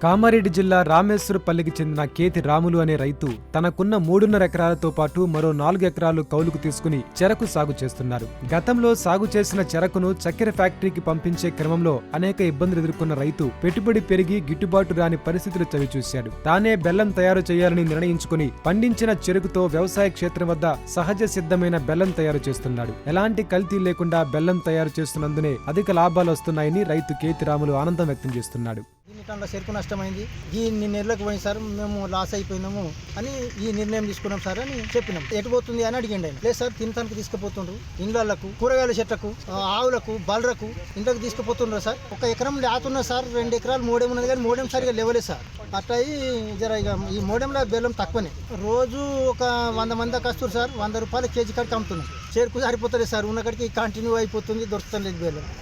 కామారెడ్డి జిల్లా రామేశ్వరపల్లికి చెందిన కేతి రాములు అనే రైతు తనకున్న 3.5 ఎకరాలతో పాటు మరో 4 ఎకరాలు కౌలుకు తీసుకుని చెరకు సాగు చేస్తున్నారు. గతంలో సాగు చేసిన చెరకును చక్కెర ఫ్యాక్టరీకి పంపించే క్రమంలో అనేక ఇబ్బందులు ఎదుర్కొన్న రైతు పెట్టుబడి పెరిగి గిట్టుబాటు రాని పరిస్థితులు చవిచూశాడు. తానే బెల్లం తయారు చేయాలని నిర్ణయించుకుని పండించిన చెరుకుతో వ్యవసాయ క్షేత్రం వద్ద సహజ సిద్ధమైన బెల్లం తయారు చేస్తున్నాడు. ఎలాంటి కల్తీ లేకుండా బెల్లం తయారు చేస్తున్నందునే అధిక లాభాలు వస్తున్నాయని రైతు కేతి రాములు ఆనందం వ్యక్తం చేస్తున్నాడు. దీనికంటే చెరుకు నష్టమైంది, ఈ నెలలకు పోయింది సార్, మేము లాస్ అయిపోయినాము అని ఈ నిర్ణయం తీసుకున్నాం సార్ అని చెప్పినాం. ఎటు పోతుంది అని అడిగిండి ఆయన. లేదు సార్, తినటానికి తీసుకుపోతుండ్రు, ఇండ్లకు కూరగాయల చెట్లకు, ఆవులకు, బలరకు ఇంట్లోకి తీసుకుపోతుండ్రు సార్. 1 ఎకరం లేతున్నా సార్, 2 ఎకరాలు మోడెం ఉన్నది కానీ మోడెం సరిగా లేవలేదు సార్. అట్లా జర ఇక ఈ మోడెంలో బెల్లం తక్కువనే. రోజు ఒక 100 మంది కస్తారు సార్, 100 రూపాయలు కేజీ కాడికి అమ్ముతున్నాం. చెరుకు సరిపోతుంది సార్, ఉన్న కాడికి కంటిన్యూ అయిపోతుంది, దొరుకుతుంది లేదు బెల్లం.